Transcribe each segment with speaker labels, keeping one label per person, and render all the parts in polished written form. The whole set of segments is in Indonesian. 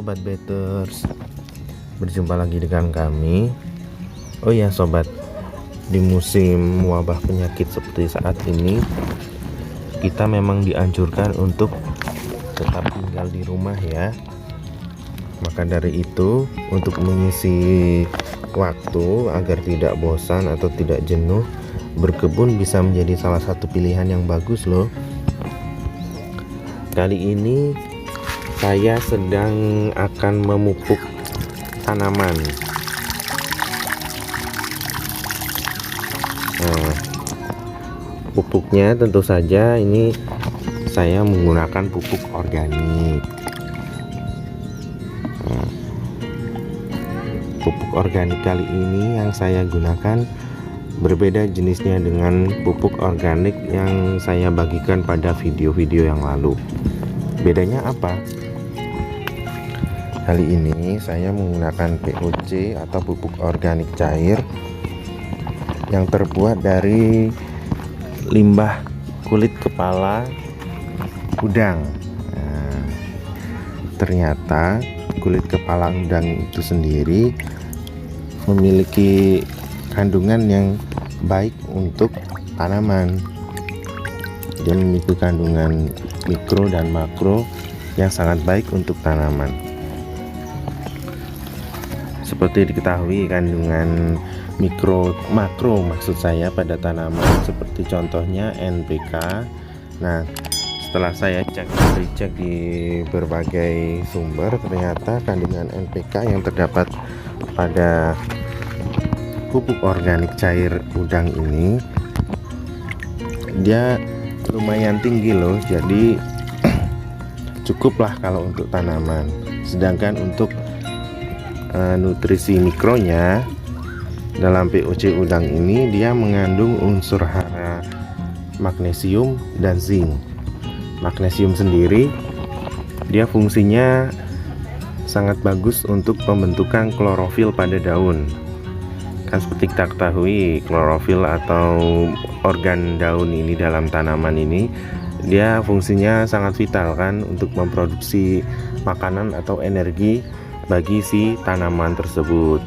Speaker 1: Sobat Betters, berjumpa lagi dengan kami. Oh ya sobat, di musim wabah penyakit seperti saat ini, kita memang dianjurkan untuk tetap tinggal di rumah ya. Maka dari itu, untuk mengisi waktu agar tidak bosan atau tidak jenuh, berkebun bisa menjadi salah satu pilihan yang bagus loh. Kali ini saya sedang akan memupuk tanaman. Nah, pupuknya tentu saja ini saya menggunakan pupuk organik. Pupuk organik kali ini yang saya gunakan berbeda jenisnya dengan pupuk organik yang saya bagikan pada video-video yang lalu. Bedanya apa? Kali ini saya menggunakan POC atau pupuk organik cair yang terbuat dari limbah kulit kepala udang. Nah, ternyata kulit kepala udang itu sendiri memiliki kandungan yang baik untuk tanaman. Dia memiliki kandungan mikro dan makro yang sangat baik untuk tanaman. Seperti diketahui, kandungan makro maksud saya pada tanaman seperti contohnya NPK. Nah, setelah saya cek di berbagai sumber, ternyata kandungan NPK yang terdapat pada pupuk organik cair udang ini dia lumayan tinggi loh, jadi cukuplah kalau untuk tanaman. Sedangkan untuk nutrisi mikronya dalam POC udang ini dia mengandung unsur hara magnesium dan zinc. Magnesium sendiri dia fungsinya sangat bagus untuk pembentukan klorofil pada daun. Kan seperti kita ketahui, klorofil atau organ daun ini dalam tanaman ini dia fungsinya sangat vital kan untuk memproduksi makanan atau energi bagi si tanaman tersebut.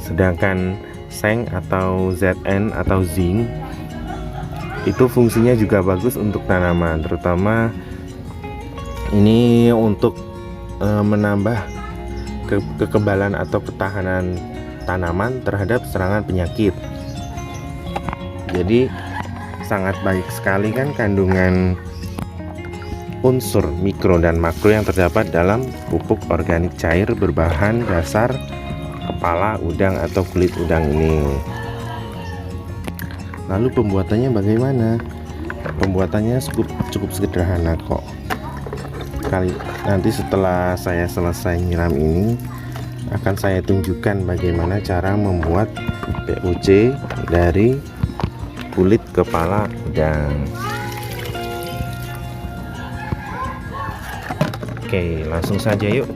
Speaker 1: Sedangkan seng atau Zn atau zinc itu fungsinya juga bagus untuk tanaman, terutama ini untuk menambah kekebalan atau ketahanan tanaman terhadap serangan penyakit. Jadi sangat baik sekali kan kandungan unsur mikro dan makro yang terdapat dalam pupuk organik cair berbahan dasar kepala udang atau kulit udang ini. Lalu pembuatannya bagaimana? Pembuatannya cukup sederhana kok. Nanti setelah saya selesai nyiram ini akan saya tunjukkan bagaimana cara membuat POC dari kulit kepala udang. Oke, langsung saja yuk.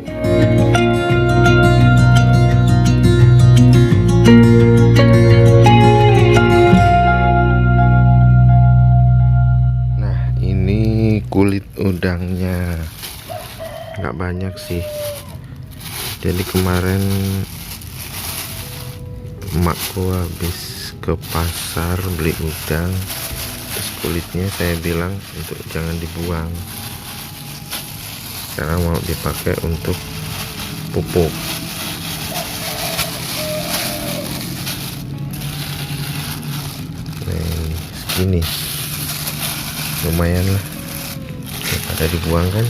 Speaker 1: Nah, ini kulit udangnya nggak banyak sih. Jadi kemarin emakku habis ke pasar beli udang, terus kulitnya saya bilang untuk jangan dibuang karena mau dipakai untuk pupuk. Nah, ini segini lumayan lah, daripada dibuang kan.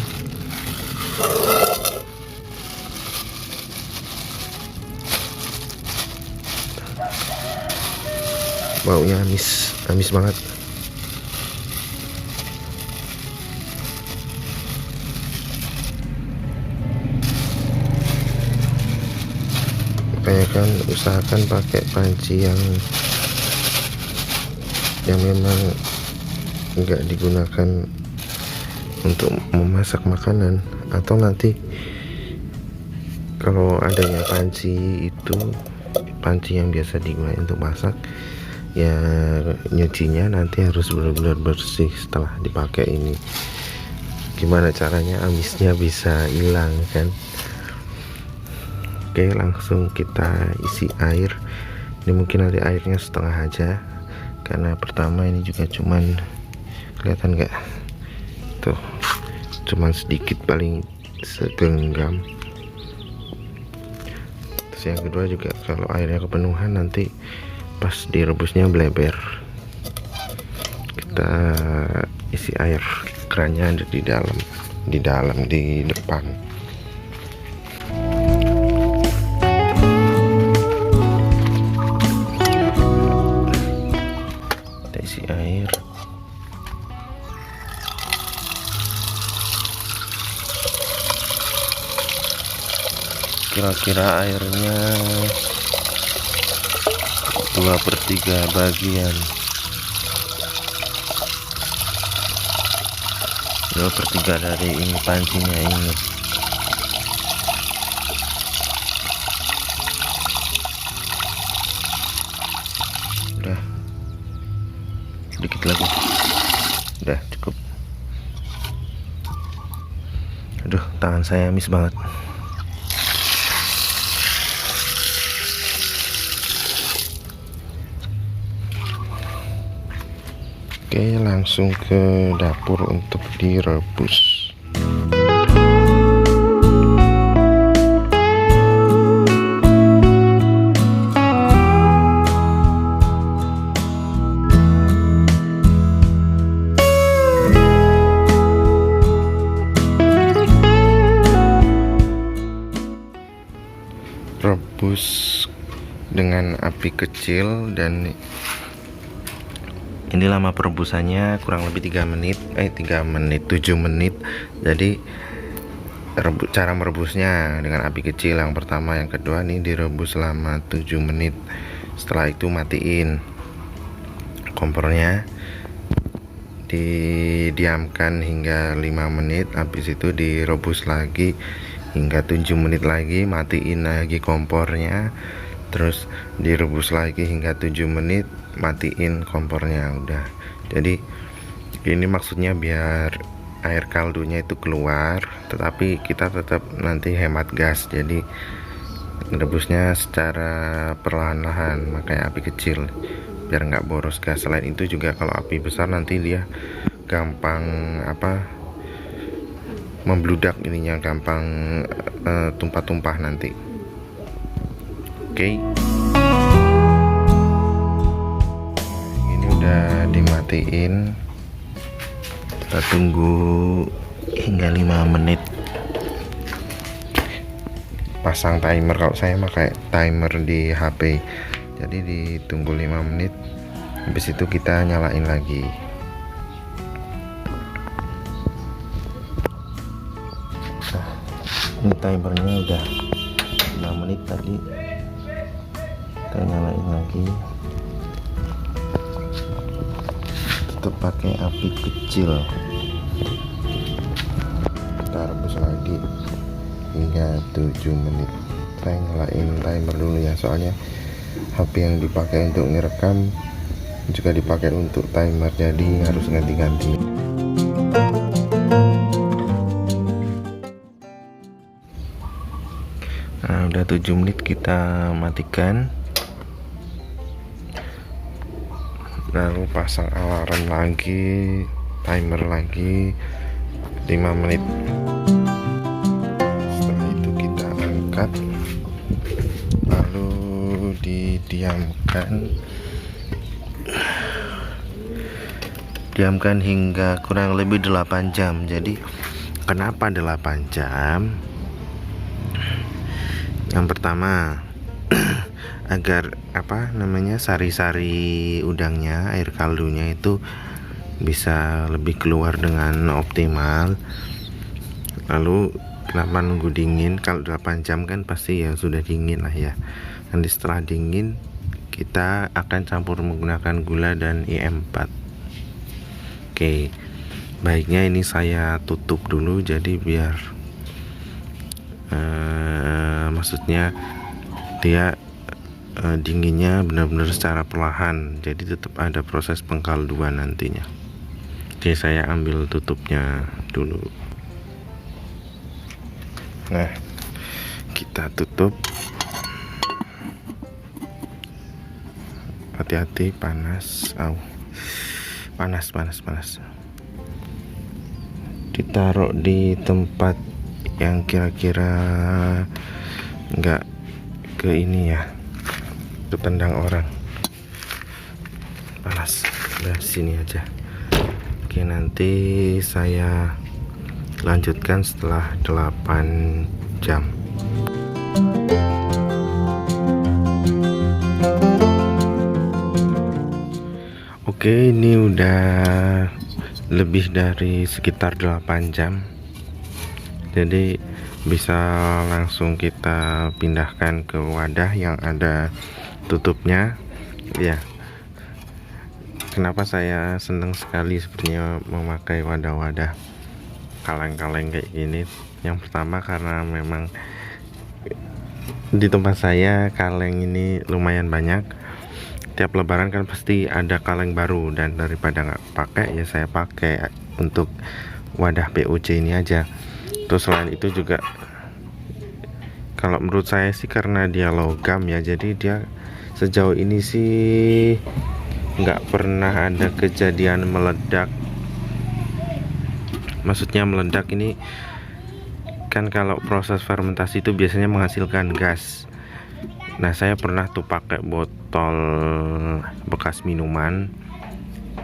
Speaker 1: Baunya amis banget. Makanya kan usahakan pakai panci yang memang enggak digunakan untuk memasak makanan, atau nanti kalau adanya panci yang biasa digunakan untuk masak ya, nyucinya nanti harus benar-benar bersih setelah dipakai ini. Gimana caranya amisnya bisa hilang kan? Oke, langsung kita isi air. Ini mungkin nanti airnya setengah aja, karena pertama ini juga cuman, kelihatan nggak tuh, cuman sedikit, paling segenggam. Terus yang kedua juga, kalau airnya kepenuhan nanti pas direbusnya bleber. Kita isi air, kerannya ada di depan. Kita isi air. Kira-kira airnya 2/3 bagian, 2/3 dari ini pancinya ini. Udah, sedikit lagi, udah cukup. Aduh, tangan saya amis banget. Oke, langsung ke dapur untuk direbus. Rebus dengan api kecil, dan ini lama perebusannya kurang lebih 7 menit. Jadi cara merebusnya dengan api kecil yang pertama, yang kedua nih direbus selama 7 menit. Setelah itu matiin kompornya, didiamkan hingga 5 menit. Habis itu direbus lagi hingga 7 menit lagi, matiin lagi kompornya, terus direbus lagi hingga 7 menit, matiin kompornya. Udah. Jadi ini maksudnya biar air kaldunya itu keluar, tetapi kita tetap nanti hemat gas. Jadi rebusnya secara perlahan-lahan, makanya api kecil biar nggak boros gas. Selain itu juga kalau api besar nanti dia gampang membludak, ininya gampang tumpah-tumpah nanti. Oke. Ini udah dimatiin. Kita tunggu hingga 5 menit. Pasang timer, kalau saya pakai timer di HP. Jadi ditunggu 5 menit. Habis itu kita nyalain lagi. Nah, ini timernya udah 5 menit tadi. Kita nyalain lagi. Tetap pakai api kecil. Kita rebus lagi hingga 7 menit. Saya nyalain timer dulu ya, soalnya HP yang dipakai untuk ngerekam juga dipakai untuk timer, jadi harus ganti-ganti. Nah, udah 7 menit, kita matikan. Lalu pasang alarm lagi, timer lagi 5 menit. Setelah itu kita angkat, lalu diamkan hingga kurang lebih 8 jam. Jadi kenapa 8 jam? Yang pertama agar sari-sari udangnya, air kaldunya itu bisa lebih keluar dengan optimal. Lalu kenapa nunggu dingin? Kalau 8 jam kan pasti ya sudah dingin lah ya. Nanti setelah dingin kita akan campur menggunakan gula dan IM4. Oke, baiknya ini saya tutup dulu, jadi biar maksudnya dia dinginnya benar-benar secara perlahan, jadi tetap ada proses pengkalduan nantinya. Oke, saya ambil tutupnya dulu. Nah, kita tutup. hati-hati, panas. Panas. Ditaruh di tempat yang kira-kira nggak ke ini ya, ketendang orang. Panas. Udah sini aja. Oke, nanti saya lanjutkan setelah 8 jam. Oke, ini udah lebih dari sekitar 8 jam. Jadi bisa langsung kita pindahkan ke wadah yang ada tutupnya. Ya. Kenapa saya senang sekali sebenarnya memakai wadah-wadah kaleng-kaleng kayak gini? Yang pertama karena memang di tempat saya kaleng ini lumayan banyak. Tiap lebaran kan pasti ada kaleng baru, dan daripada nggak pakai ya saya pakai untuk wadah POC ini aja. Terus selain itu juga kalau menurut saya sih karena dia logam ya, jadi dia sejauh ini sih nggak pernah ada kejadian meledak. Maksudnya meledak ini kan kalau proses fermentasi itu biasanya menghasilkan gas. Nah, saya pernah tuh pakai botol bekas minuman,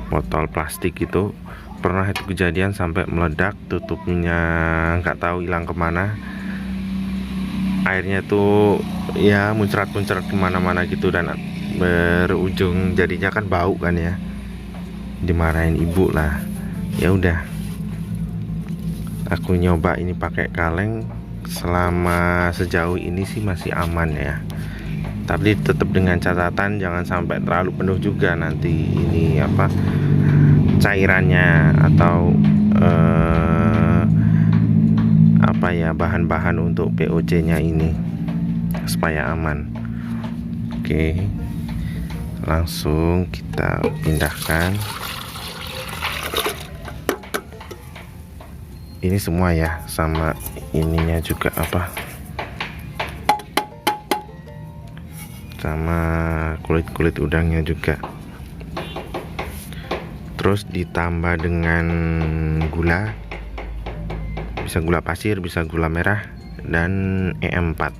Speaker 1: botol plastik itu, pernah itu kejadian sampai meledak, tutupnya nggak tahu hilang kemana, airnya tuh ya muncrat-muncrat kemana-mana gitu, dan berujung jadinya kan bau kan ya, dimarahin ibu lah. Ya udah, aku nyoba ini pakai kaleng, selama sejauh ini sih masih aman ya. Tapi tetap dengan catatan jangan sampai terlalu penuh juga nanti ini apa cairannya atau apa ya bahan-bahan untuk POC nya ini, supaya aman. Oke, langsung kita pindahkan ini semua ya, sama ininya juga apa, sama kulit-kulit udangnya juga. Terus ditambah dengan gula, bisa gula pasir, bisa gula merah, dan EM4.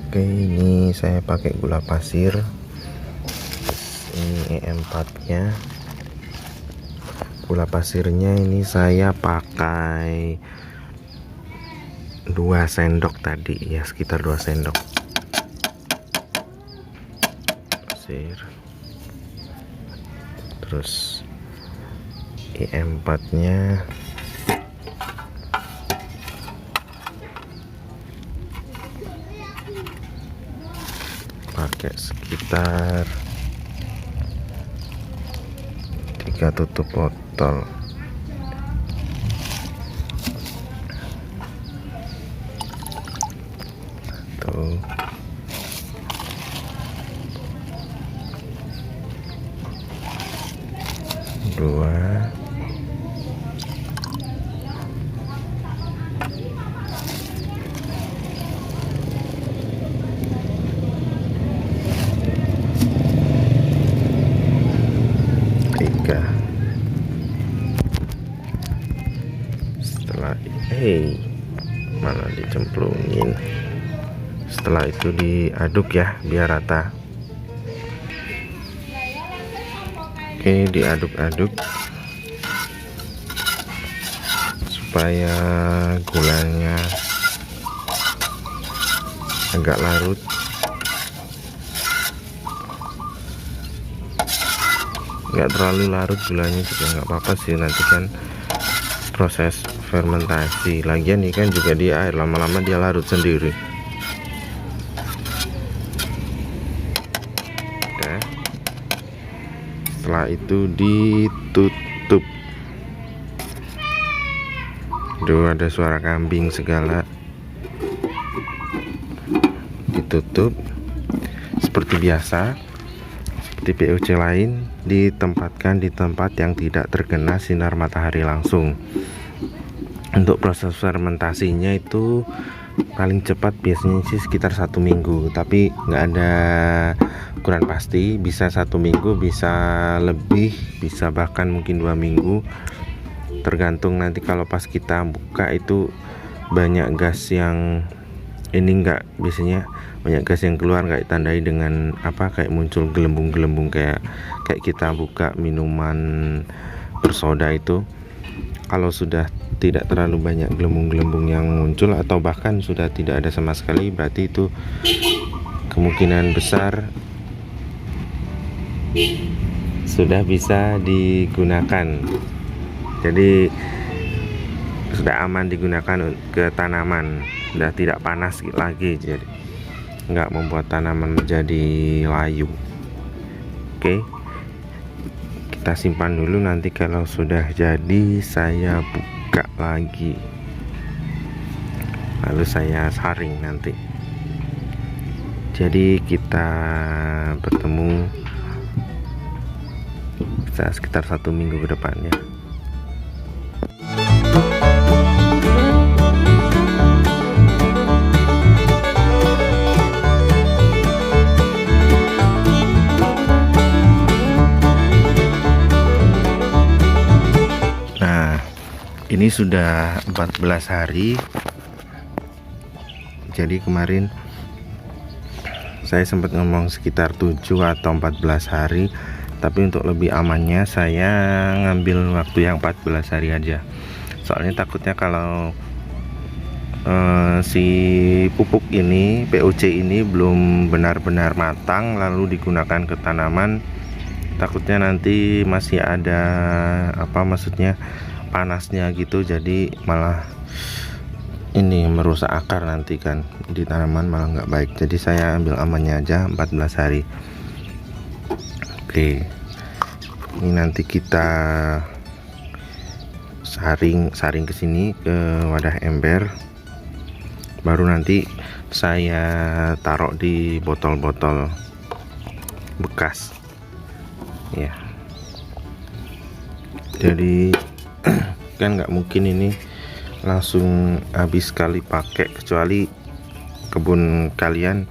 Speaker 1: Oke, ini saya pakai gula pasir. Ini EM4 nya. Gula pasirnya ini saya pakai 2 sendok tadi ya, sekitar 2 sendok pasir. Terus EM4 nya pakai sekitar 3 tutup botol. Tuh. Dua. Setelah mana dicemplungin. Setelah itu diaduk ya biar rata. Oke, diaduk-aduk supaya gulanya agak larut. Nggak terlalu larut gulanya juga nggak apa-apa sih, nanti kan proses fermentasi. Lagian ini kan juga di air, lama-lama dia larut sendiri. Oke. Setelah itu ditutup. Duh, ada suara kambing segala. Ditutup seperti biasa seperti POC lain ditempatkan di tempat yang tidak terkena sinar matahari langsung. Untuk proses fermentasinya itu paling cepat biasanya sih sekitar 1 minggu, tapi nggak ada ukuran pasti, bisa 1 minggu, bisa lebih, bisa bahkan mungkin 2 minggu, tergantung nanti kalau pas kita buka itu banyak gas yang ini enggak, biasanya banyak gas yang keluar nggak ditandai dengan apa, kayak muncul gelembung-gelembung kayak kita buka minuman bersoda itu. Kalau sudah tidak terlalu banyak gelembung-gelembung yang muncul atau bahkan sudah tidak ada sama sekali, berarti itu kemungkinan besar sudah bisa digunakan. Jadi sudah aman digunakan ke tanaman, sudah tidak panas lagi, jadi nggak membuat tanaman menjadi layu. Oke, kita simpan dulu, nanti kalau sudah jadi saya buka lagi, lalu saya saring nanti. Jadi kita bertemu bisa sekitar 1 minggu ke depannya. Ini sudah 14 hari. Jadi kemarin saya sempat ngomong sekitar 7 atau 14 hari, tapi untuk lebih amannya saya ngambil waktu yang 14 hari aja. Soalnya takutnya kalau si pupuk ini, POC ini belum benar-benar matang lalu digunakan ke tanaman, takutnya nanti masih ada apa, maksudnya panasnya gitu, jadi malah ini merusak akar nanti kan di tanaman, malah nggak baik. Jadi saya ambil amannya aja 14 hari. Oke, ini nanti kita saring ke sini ke wadah ember, baru nanti saya taruh di botol-botol bekas ya. Jadi kan nggak mungkin ini langsung habis sekali pakai, kecuali kebun kalian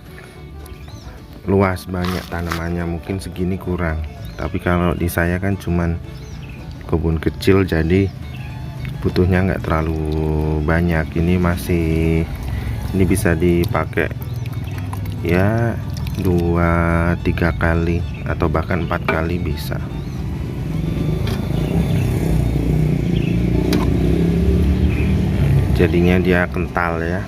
Speaker 1: luas banyak tanamannya, mungkin segini kurang. Tapi kalau di saya kan cuman kebun kecil, jadi butuhnya nggak terlalu banyak. Ini bisa dipakai ya 2-3 kali atau bahkan 4 kali bisa. Jadinya dia kental ya.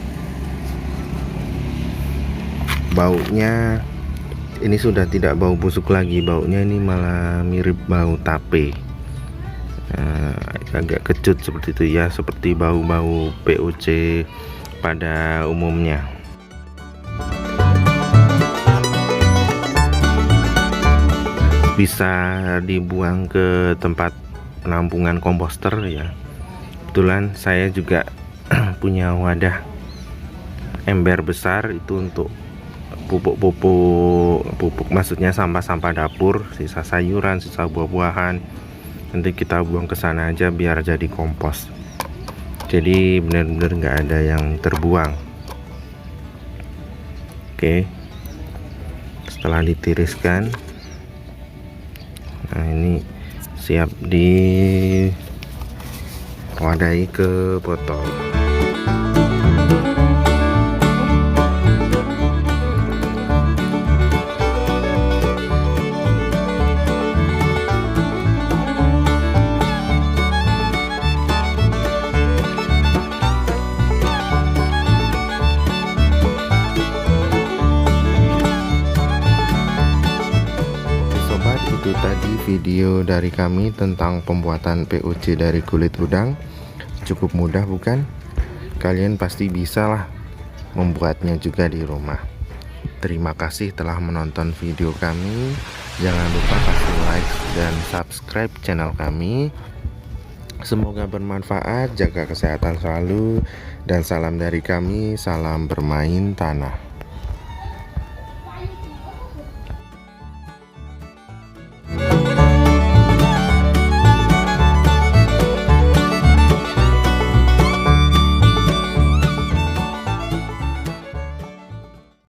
Speaker 1: Baunya ini sudah tidak bau busuk lagi, baunya ini malah mirip bau tape. Agak kecut seperti itu ya, seperti bau-bau POC pada umumnya. Bisa dibuang ke tempat penampungan komposter ya. Kebetulan saya juga punya wadah ember besar itu untuk pupuk, maksudnya sampah-sampah dapur, sisa sayuran, sisa buah-buahan. Nanti kita buang ke sana aja biar jadi kompos. Jadi benar-benar nggak ada yang terbuang. Oke, setelah ditiriskan, nah ini siap diwadahi ke botol. Itu tadi video dari kami tentang pembuatan POC dari kulit udang. Cukup mudah bukan? Kalian pasti bisa lah membuatnya juga di rumah. Terima kasih telah menonton video kami. Jangan lupa kasih like dan subscribe channel kami. Semoga bermanfaat, jaga kesehatan selalu, dan salam dari kami, salam bermain tanah.